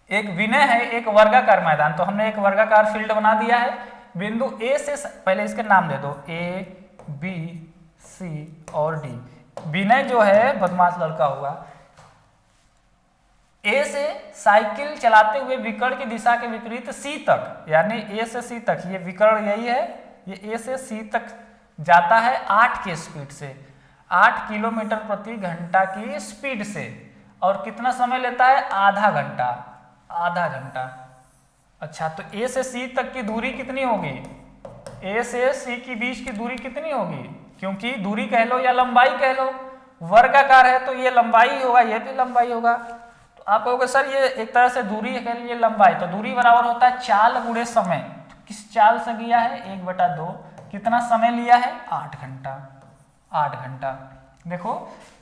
एक विनय है एक वर्गाकार मैदान, तो हमने एक वर्गाकार फील्ड बना दिया है। बिंदु ए से, पहले इसके नाम दे दो, ए बी सी और डी। विनय जो है बदमाश लड़का होगा, ए से साइकिल चलाते हुए विकर्ण की दिशा के विपरीत सी तक, यानी ए से सी तक, ये विकर्ण यही है, ये ए से सी तक जाता है 8 के स्पीड से, 8 किलोमीटर प्रति घंटा की स्पीड से। और कितना समय लेता है? आधा घंटा। अच्छा, तो ए से सी तक की दूरी कितनी होगी? ए से सी की बीच की दूरी कितनी होगी? क्योंकि दूरी कह लो या लंबाई कह लो, वर्गाकार है तो ये लंबाई होगा, ये भी लंबाई होगा। तो आप कहोगे सर ये एक तरह से दूरी है, कह लीजिए लंबाई, तो दूरी बराबर होता है चाल गुणे समय। किस चाल से गया है 1/2, कितना समय लिया है 8 घंटा। 8 घंटा। देखो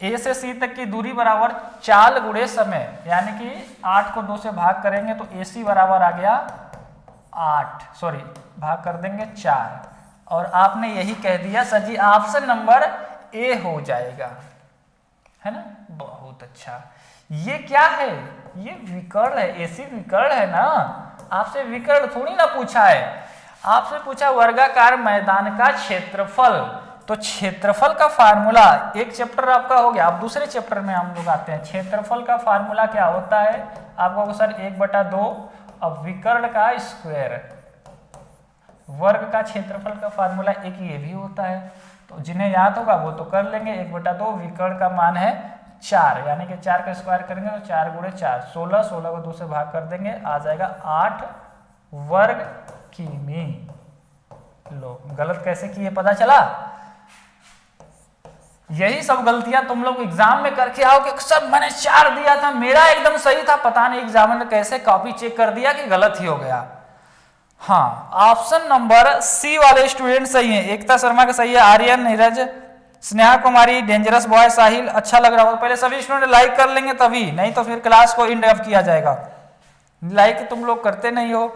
ए से सी तक की दूरी बराबर चाल गुणे समय, यानी कि 8 को 2 से भाग करेंगे तो AC बराबर आ गया 8, सॉरी भाग कर देंगे 4, और आपने यही कह दिया sir ji option number A हो जाएगा, है ना। बहुत अच्छा। ये क्या है, ये विकर्ण है, AC विकर्ण है ना। आपसे विकर्ण थोड़ी ना पूछा है, आपसे पूछा वर्गाकार मैदान का क्षेत्रफल। तो क्षेत्रफल का फार्मूला, एक चैप्टर आपका हो गया, अब दूसरे चैप्टर में हम लोग आते हैं। क्षेत्रफल का फार्मूला क्या होता है आपको सर 1/2, अब विकर्ण का स्क्वायर, वर्ग का क्षेत्रफल का फार्मूला एक ये भी होता है। तो जिन्हें याद होगा वो तो कर लेंगे। 1/2 विकर्ण का मान है 4, यानी कि 4 का स्क्वायर करेंगे तो 4 गुणे 4 16, 16 को 2 से भाग कर देंगे, आ जाएगा 8 वर्ग किमी। लो गलत कैसे किए पता चला। यही सब गलतियां तुम लोग एग्जाम में करके आओ कि सर मैंने 4 दिया था, मेरा एकदम सही था, पता नहीं एग्जामिनर ने कैसे कॉपी चेक कर दिया कि गलत ही हो गया। हाँ, ऑप्शन नंबर सी वाले स्टूडेंट सही हैं। एकता शर्मा का सही है, आर्यन, नीरज, स्नेहा कुमारी, डेंजरस बॉय, साहिल। अच्छा लग रहा होगा, पहले सभी स्टूडेंट लाइक कर लेंगे तभी, नहीं तो फिर क्लास को इंड ऑफ किया जाएगा। लाइक तुम लोग करते नहीं हो।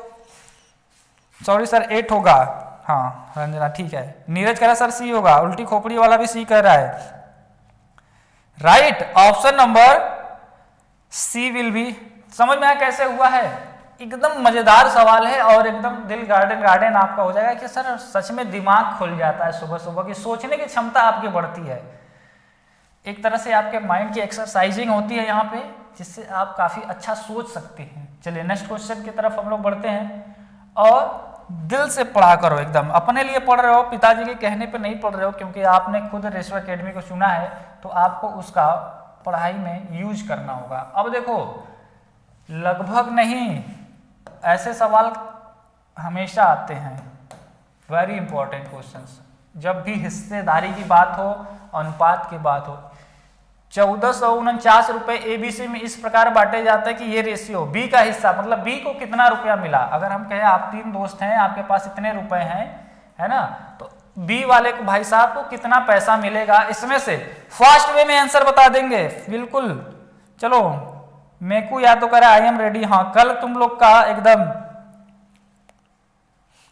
सॉरी सर 8 होगा। हाँ रंजना ठीक है। नीरज कह रहा सर सी होगा, उल्टी खोपड़ी वाला भी सी कह रहा है। Right, option number C will be. समझ में आया कैसे हुआ है। एकदम मजेदार सवाल है और एकदम दिल गार्डन आपका हो जाएगा कि सर सच में दिमाग खुल जाता है सुबह सुबह की, सोचने की क्षमता आपकी बढ़ती है। एक तरह से आपके माइंड की एक्सरसाइजिंग होती है यहाँ पे, जिससे आप काफी अच्छा सोच सकते हैं। चलिए नेक्स्ट क्वेश्चन की तरफ हम लोग बढ़ते हैं। और दिल से पढ़ा करो, एकदम अपने लिए पढ़ रहे हो, पिताजी के कहने पे नहीं पढ़ रहे हो, क्योंकि आपने खुद रेशो एकेडमी को चुना है तो आपको उसका पढ़ाई में यूज करना होगा। अब देखो लगभग नहीं, ऐसे सवाल हमेशा आते हैं, वेरी इंपॉर्टेंट क्वेश्चंस। जब भी हिस्सेदारी की बात हो, अनुपात की बात हो, 1449 रुपए ABC में इस प्रकार बांटे जाते हैं कि ये रेशियो B का हिस्सा, मतलब B को कितना रुपया मिला। अगर हम कहें आप 3 दोस्त हैं, आपके पास इतने रुपए हैं, है ना, तो B वाले को भाई साहब को कितना पैसा मिलेगा, इसमें से फास्ट वे में आंसर बता देंगे बिल्कुल। चलो मेकू या तो करे आई एम रेडी। हाँ कल तुम लोग का एकदम।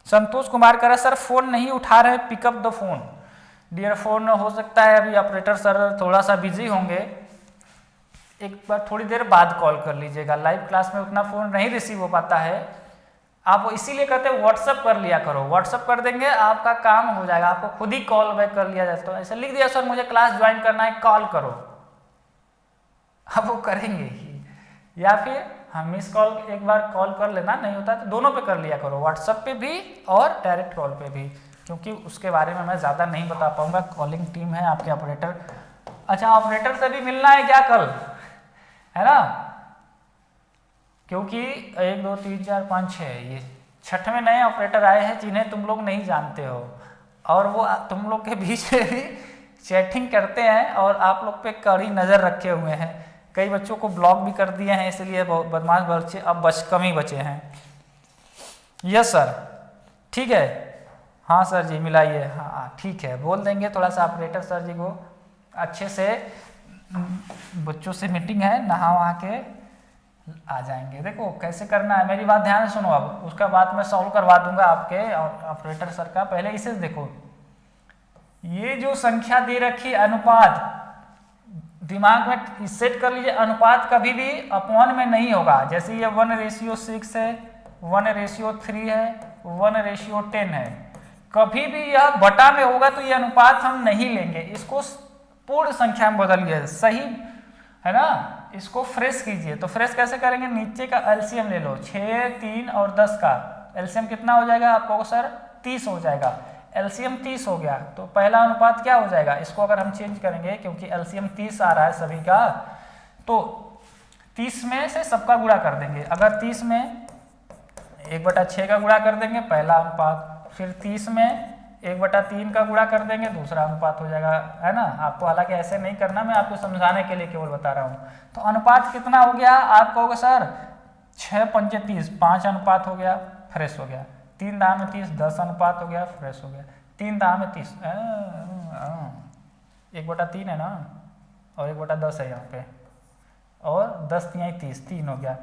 संतोष कुमार करे सर फोन नहीं उठा रहे, pick up the phone. Dear phone, हो सकता है अभी ऑपरेटर सर थोड़ा सा बिजी होंगे, एक बार थोड़ी देर बाद कॉल कर लीजिएगा। लाइव क्लास में उतना फोन नहीं रिसीव हो पाता है, आप इसीलिए कहते हैं व्हाट्सअप कर लिया करो। व्हाट्सअप कर देंगे आपका काम हो जाएगा, आपको खुद ही कॉल बैक कर लिया जाए। तो ऐसे लिख दिया सर मुझे क्लास ज्वाइन करना है, कॉल करो, अब वो करेंगे ही। या फिर हम मिस कॉल एक बार कॉल कर लेना, नहीं होता तो दोनों पे कर लिया करो, व्हाट्सएप पे भी और डायरेक्ट कॉल पे भी, क्योंकि उसके बारे में मैं ज़्यादा नहीं बता पाऊंगा। कॉलिंग टीम है आपके ऑपरेटर। अच्छा ऑपरेटर से भी मिलना है क्या कल, है ना, क्योंकि 1 2 3 4 5 6 ये 6वें नए ऑपरेटर आए हैं जिन्हें तुम लोग नहीं जानते हो, और वो तुम लोग के बीच में भी चैटिंग करते हैं और आप लोग पे कड़ी नज़र रखे हुए हैं। कई बच्चों को ब्लॉक भी कर दिए हैं, इसलिए बदमाश बच्चे अब कम ही बचे हैं। यस सर ठीक है, हाँ सर जी मिलाइए, हाँ ठीक है, बोल देंगे थोड़ा सा ऑपरेटर सर जी को अच्छे से। बच्चों से मीटिंग है, नहा वहा के आ जाएंगे। देखो कैसे करना है, मेरी बात ध्यान से सुनो, अब उसका बाद मैं सॉल्व करवा दूंगा आपके और ऑपरेटर सर का। पहले इसे देखो, ये जो संख्या दे रखी अनुपात, दिमाग में सेट कर लीजिए, अनुपात कभी भी अपॉन में नहीं होगा। जैसे ये 1:6 है, 1:3 है, 1:10 है, कभी भी यह बटा में होगा तो ये अनुपात हम नहीं लेंगे, इसको पूर्ण संख्या में बदलिए, सही है ना। इसको फ्रेश कीजिए, तो फ्रेश कैसे करेंगे, नीचे का एलसीएम ले लो, 6, 3 और 10 का एलसीएम कितना हो जाएगा आपको सर 30 हो जाएगा। एलसीएम 30 हो गया तो पहला अनुपात क्या हो जाएगा, इसको अगर हम चेंज करेंगे क्योंकि एलसीएम 30 आ रहा है सभी का, तो 30 में से सबका गुणा कर देंगे। अगर 30 में 1/6 का गुणा कर देंगे पहला अनुपात, फिर 30 में 1/3 का गुणा कर देंगे, दूसरा अनुपात हो जाएगा, है ना। आपको हालांकि ऐसे नहीं करना, मैं आपको समझाने के लिए केवल बता रहा हूँ। तो अनुपात कितना हो गया, आप कहोगे सर 6 पंचे 30, 5 अनुपात हो गया, फ्रेश हो गया। 3 दाम में 30, 10 अनुपात हो गया, फ्रेश हो गया। 3 दाम में 30, 1/3 है ना, और 1/10 है यहाँ पे, और 10 तिहाई 30, 3 हो गया।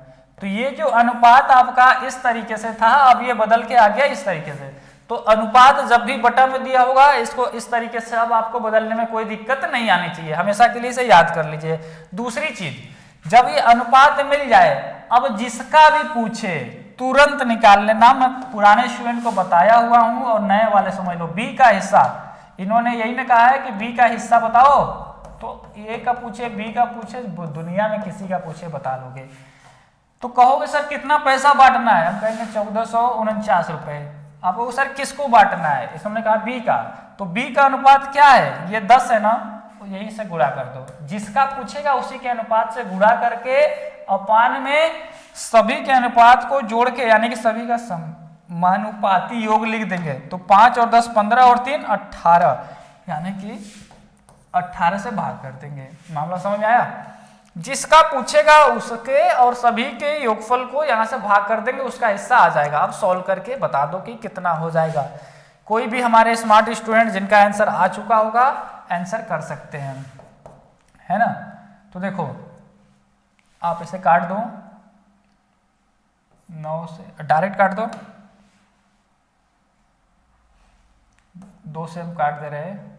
तो ये जो अनुपात आपका इस तरीके से था, अब ये बदल के आ गया इस तरीके से। तो अनुपात जब भी बटा में दिया होगा, इसको इस तरीके से अब आपको बदलने में कोई दिक्कत नहीं आनी चाहिए, हमेशा के लिए इसे याद कर लीजिए। दूसरी चीज, जब ये अनुपात मिल जाए, अब जिसका भी पूछे तुरंत निकाल लेना। मैं पुराने स्टूडेंट को बताया हुआ हूं और नए वाले समझ लो। बी का हिस्सा, इन्होंने यही ने कहा है कि बी का हिस्सा बताओ, तो ए का पूछे, बी का पूछे, दुनिया में किसी का पूछे बता लोगे। तो कहोगे सर कितना पैसा बांटना है, हम कहेंगे 1449 रुपए। आपको सर किसको बांटना है, इसमें हमने कहा बी का। तो बी का अनुपात क्या है, ये 10 है ना, तो यही से गुणा कर दो। जिसका पूछेगा उसी के अनुपात से गुणा करके अपान में सभी के अनुपात को जोड़ के, यानी कि सभी का समानुपाती योग लिख देंगे। तो 5 और 10 15 और 3 18, यानी कि 18 से भाग कर देंगे। मामला समझ में आया। जिसका पूछेगा उसके और सभी के योगफल को यहाँ से भाग कर देंगे, उसका हिस्सा आ जाएगा। अब सॉल्व करके बता दो कि कितना हो जाएगा। कोई भी हमारे स्मार्ट स्टूडेंट जिनका आंसर आ चुका होगा आंसर कर सकते हैं, है ना। तो देखो आप इसे काट दो, 9 से डायरेक्ट काट दो, 2 से हम काट दे रहे हैं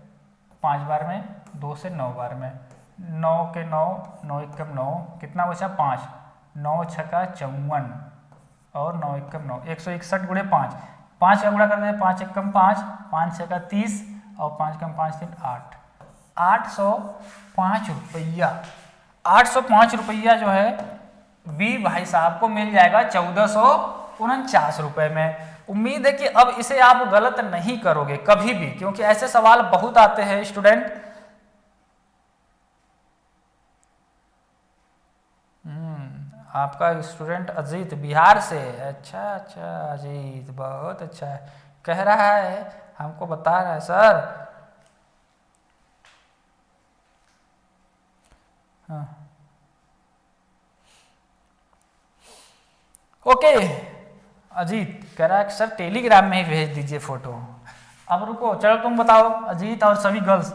5 बार में, 2 से 9 बार में। 9 के 9, 9 एकम 9, कितना बचा 5, 9 छक्का 54 और 9 एकम 9, 161 गुणे 5, 5 का गुणा कर दें, 5 एकम 5, 5 छक्का 30 और 5 कम 5 3 8, 805 रुपया। 805 रुपया जो है बी भाई साहब को मिल जाएगा 1449 रुपए में। उम्मीद है कि अब इसे आप गलत नहीं करोगे कभी भी, क्योंकि ऐसे सवाल बहुत आते हैं स्टूडेंट। आपका स्टूडेंट अजीत बिहार से, अच्छा अजीत बहुत अच्छा है, कह रहा है, हमको बता रहा है सर। हाँ ओके, अजीत कह रहा है कि सर टेलीग्राम में ही भेज दीजिए फोटो। अब रुको, चलो तुम बताओ अजीत और सभी गर्ल्स,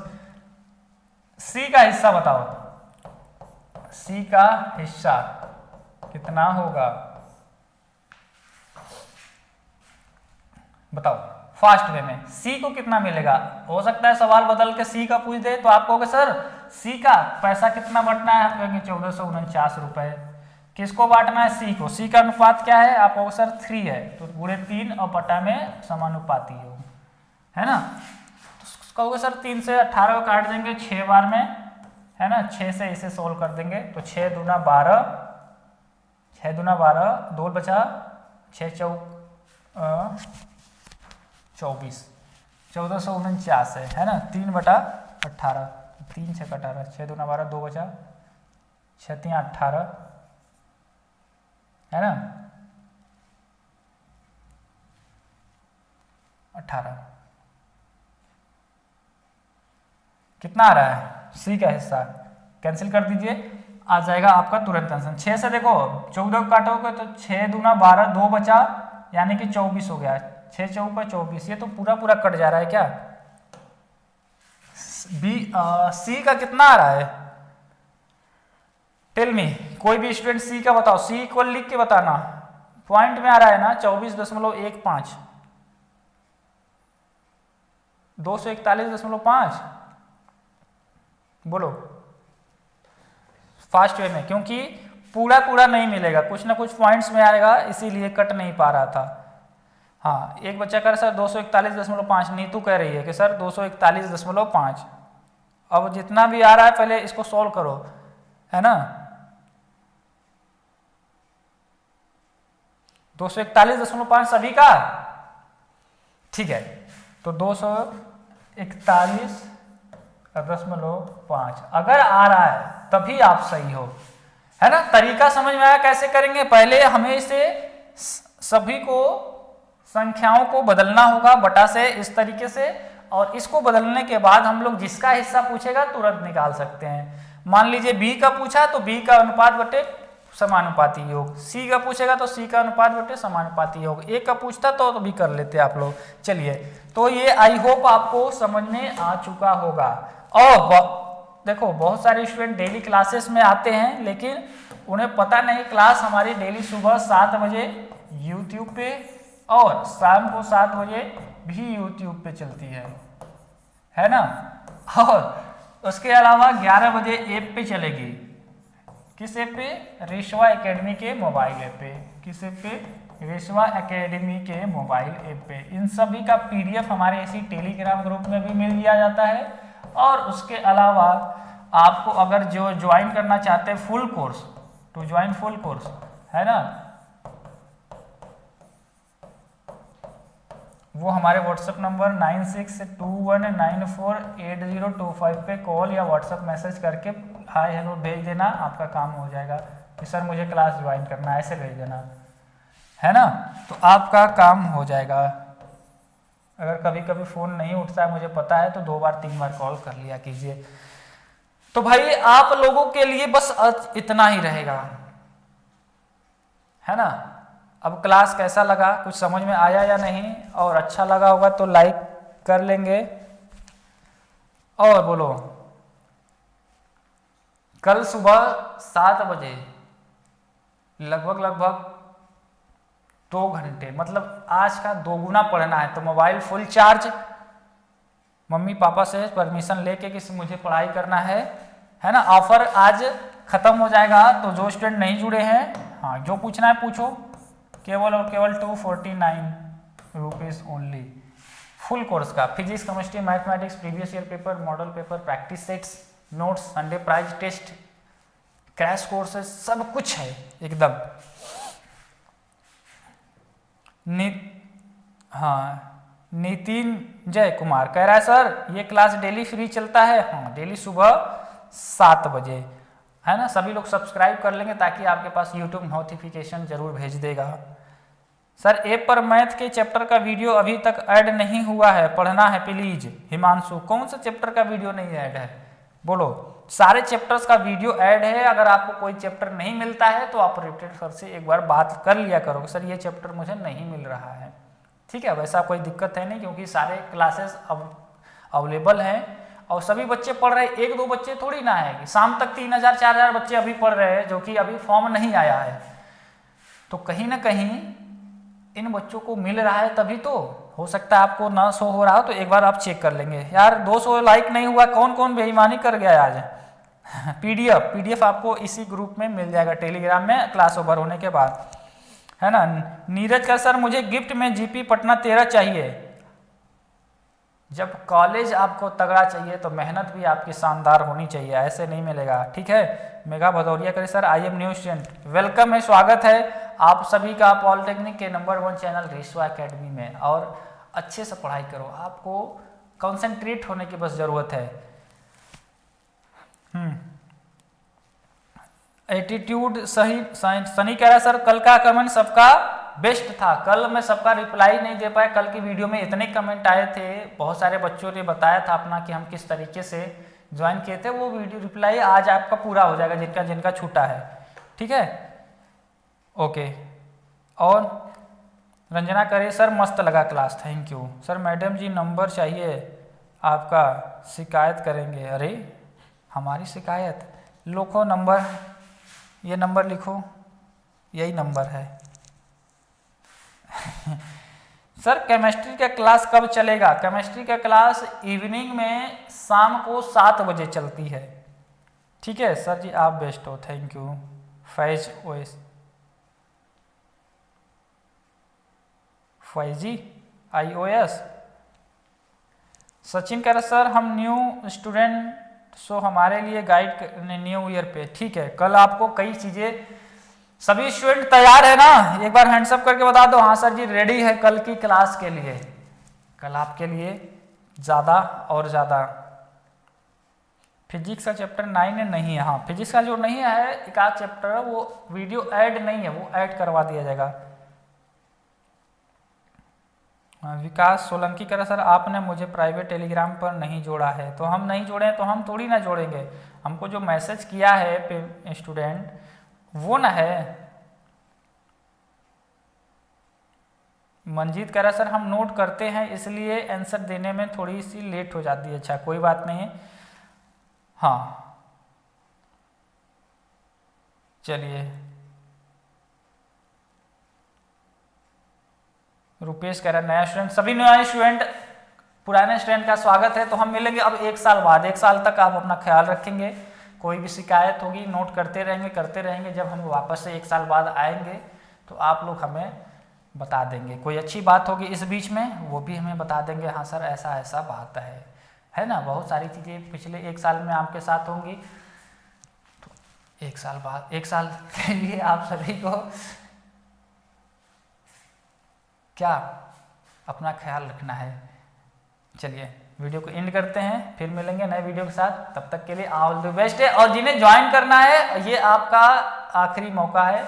सी का हिस्सा बताओ। सी का हिस्सा कितना होगा बताओ फास्ट वे में। सी को कितना मिलेगा, हो सकता है सवाल बदल के सी का पूछ दे, तो आप कहोगे सर सी का पैसा कितना बांटना है, आप कहेंगे 1449 रुपए। किसको बांटना है, सी को। सी का अनुपात क्या है, आप कहोगे सर 3 है, तो गुणे 3 और बटा में समानुपाती हो, है ना। तो कहोगे सर 3 से 18 को काट देंगे 6 बार में, है ना। 6 से इसे सोल्व कर देंगे, तो 6 दूना 12, 6 दूना 12, 2 बचा 6 चौक 24, 1449 है ना। 3/18, 3 6 18, 6 दूना 12, 2 बचा 6 3 18, है ना 18। कितना आ रहा है सी का हिस्सा, कैंसिल कर दीजिए, आ जाएगा आपका तुरंत आंसर। 6 से देखो 14 को काटोगे तो 6 दूना 12, 2 बचा यानी कि 24 हो गया, 6 चौका 24। ये तो पूरा पूरा कट जा रहा है क्या। सी का कितना आ रहा है, टेल मी। कोई भी स्टूडेंट सी का बताओ, सी इक्वल लिख के बताना, पॉइंट में आ रहा है ना 24.15, 241.5 बोलो फास्ट वे में, क्योंकि पूरा पूरा नहीं मिलेगा, कुछ ना कुछ पॉइंट्स में आएगा, इसीलिए कट नहीं पा रहा था। हाँ एक बच्चा कर सर 241.5, नीतू कह रही है कि सर 241.5। अब जितना भी आ रहा है पहले इसको सॉल्व करो, है ना। 241.5 सभी का ठीक है, तो 241.5 अगर आ रहा है तभी आप सही हो, है ना। तरीका समझ में आया कैसे करेंगे। पहले हमें इसे सभी को संख्याओं को बदलना होगा बटा से इस तरीके से, और इसको बदलने के बाद हम लोग जिसका हिस्सा पूछेगा तुरंत निकाल सकते हैं। मान लीजिए b का पूछा तो b का अनुपात बटे समानुपाती योग, c का पूछेगा तो c का अनुपात बटे समानुपाती योग, a का पूछता तो भी कर लेते आप लोग। चलिए, तो ये आई होप आपको समझ में आ चुका होगा। और देखो बहुत सारे स्टूडेंट डेली क्लासेस में आते हैं लेकिन उन्हें पता नहीं क्लास हमारी डेली सुबह 7 बजे यूट्यूब पे और शाम को 7 बजे भी यूट्यूब पे चलती है ना। और उसके अलावा 11 बजे ऐप पे चलेगी। किस ऐप पे? रेशवा एकेडमी के मोबाइल ऐप पे। किस ऐप पे? रेशवा एकेडमी के मोबाइल ऐप पे। इन सभी का पीडीएफ हमारे इसी टेलीग्राम ग्रुप में भी मिल दिया जाता है। और उसके अलावा आपको अगर जो ज्वाइन करना चाहते हैं full course, to join full course, है ना, वो हमारे व्हाट्सएप नंबर 9621948025 पे कॉल या व्हाट्सएप मैसेज करके हाय हेलो भेज देना, आपका काम हो जाएगा कि सर मुझे क्लास ज्वाइन करना है, ऐसे भेज देना, है ना, तो आपका काम हो जाएगा। अगर कभी कभी फ़ोन नहीं उठता है मुझे पता है तो 2 बार 3 बार कॉल कर लिया कीजिए। तो भाई आप लोगों के लिए बस इतना ही रहेगा, है ना। अब क्लास कैसा लगा, कुछ समझ में आया या नहीं, और अच्छा लगा होगा तो लाइक कर लेंगे। और बोलो, कल सुबह 7 बजे लगभग 2 घंटे, मतलब आज का 2 गुना पढ़ना है। तो mobile full charge, mummy papa से परमिशन लेके कि मुझे पढ़ाई करना है ना। ऑफर आज खत्म हो जाएगा, तो जो स्टूडेंट नहीं जुड़े हैं, हाँ जो पूछना है पूछो, केवल और केवल 249 रुपीज़ ओनली। फुल कोर्स का physics, chemistry, mathematics, previous year paper, model paper, practice sets, notes, Sunday prize test, crash courses, सब कुछ है एकदम। नितिन जय कुमार कह रहा है सर ये क्लास डेली फ्री चलता है। हाँ, डेली सुबह 7 बजे, है ना। सभी लोग सब्सक्राइब कर लेंगे ताकि आपके पास यूट्यूब नोटिफिकेशन जरूर भेज देगा। सर ऐप पर मैथ के चैप्टर का वीडियो अभी तक ऐड नहीं हुआ है, पढ़ना है प्लीज। हिमांशु, कौन सा चैप्टर का वीडियो नहीं ऐड है बोलो? सारे चैप्टर्स का वीडियो ऐड है। अगर आपको कोई चैप्टर नहीं मिलता है तो आप रिपीटेड सर से एक बार बात कर लिया करो, सर ये चैप्टर मुझे नहीं मिल रहा है, ठीक है। वैसा कोई दिक्कत है नहीं, क्योंकि सारे क्लासेस अब अवेलेबल हैं और सभी बच्चे पढ़ रहे हैं। 1-2 बच्चे थोड़ी ना है कि शाम तक 3000-4000 बच्चे अभी पढ़ रहे हैं, जो कि अभी फॉर्म नहीं आया है। तो कहीं ना कहीं इन बच्चों को मिल रहा है, तभी तो हो सकता है आपको ना शो हो रहा हो, तो एक बार आप चेक कर लेंगे। यार 200 लाइक नहीं हुआ, कौन कौन बेईमानी कर गया आज। पीडीएफ आपको इसी ग्रुप में मिल जाएगा टेलीग्राम में, क्लास ओवर होने के बाद, है ना। नीरज का सर मुझे गिफ्ट में जीपी पटना 13 चाहिए। जब कॉलेज आपको तगड़ा चाहिए तो मेहनत भी आपकी शानदार होनी चाहिए, ऐसे नहीं मिलेगा, ठीक है। मेगा भदौरिया करे sir I am new student, welcome है, स्वागत है आप सभी का पॉलिटेक्निक के नंबर 1 चैनल रेशवा एकेडमी में। और अच्छे से पढ़ाई करो, आपको कंसंट्रेट होने की बस ज़रूरत है। एटीट्यूड सही सनी कह रहा है सर कल का कमेंट सबका बेस्ट था। कल मैं सबका रिप्लाई नहीं दे पाया, कल की वीडियो में इतने कमेंट आए थे, बहुत सारे बच्चों ने बताया था अपना कि हम किस तरीके से ज्वाइन किए थे। वो वीडियो रिप्लाई आज आपका पूरा हो जाएगा, जिनका जिनका छूटा है, ठीक है। ओके, और रंजना करे सर मस्त लगा class, thank you sir. Madam ji number चाहिए आपका, शिकायत करेंगे। अरे हमारी शिकायत, लिखो नंबर, ये नंबर लिखो, यही नंबर है। सर केमिस्ट्री का क्लास कब चलेगा? केमिस्ट्री का क्लास इवनिंग में शाम को 7 बजे चलती है, ठीक है। सर जी आप बेस्ट हो, thank you. Faiz OS, Faizi iOS। Sachin कह रहा सर हम न्यू स्टूडेंट, सो हमारे लिए गाइड न्यू ईयर पे, ठीक है। कल आपको कई चीज़ें, सभी स्टूडेंट तैयार है ना? एक बार हैंड्सअप करके बता दो, हाँ सर जी रेडी है कल की क्लास के लिए। कल आपके लिए ज़्यादा और ज़्यादा। फिजिक्स का चैप्टर 9 नहीं है, हाँ फिजिक्स का जो नहीं है एक आध चैप्टर है, वो वीडियो ऐड नहीं है, वो ऐड करवा दिया जाएगा। विकास सोलंकी कह रहा सर आपने मुझे प्राइवेट टेलीग्राम पर नहीं जोड़ा है। तो हम नहीं जोड़े हैं तो हम थोड़ी ना जोड़ेंगे, हमको जो मैसेज किया है स्टूडेंट वो ना है। मंजीत कह रहा सर हम नोट करते हैं इसलिए आंसर देने में थोड़ी सी लेट हो जाती है। अच्छा कोई बात नहीं, हाँ चलिए। रुपेश कह रहा है नया स्टूडेंट, सभी नए स्टूडेंट पुराने स्टूडेंट का स्वागत है। तो हम मिलेंगे अब 1 साल बाद, 1 साल तक आप अपना ख्याल रखेंगे। कोई भी शिकायत होगी नोट करते रहेंगे। जब हम वापस से 1 साल बाद आएंगे तो आप लोग हमें बता देंगे। कोई अच्छी बात होगी इस बीच में वो भी हमें बता देंगे, हाँ सर ऐसा ऐसा बात है ना। बहुत सारी चीज़ें पिछले 1 साल में आपके साथ होंगी। तो 1 साल बाद, 1 साल के लिए आप सभी को क्या अपना ख्याल रखना है। चलिए वीडियो को एंड करते हैं, फिर मिलेंगे नए वीडियो के साथ। तब तक के लिए ऑल द बेस्ट है। और जिन्हें ज्वाइन करना है ये आपका आखिरी मौका है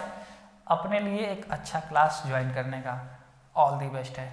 अपने लिए एक अच्छा क्लास ज्वाइन करने का। ऑल द बेस्ट है।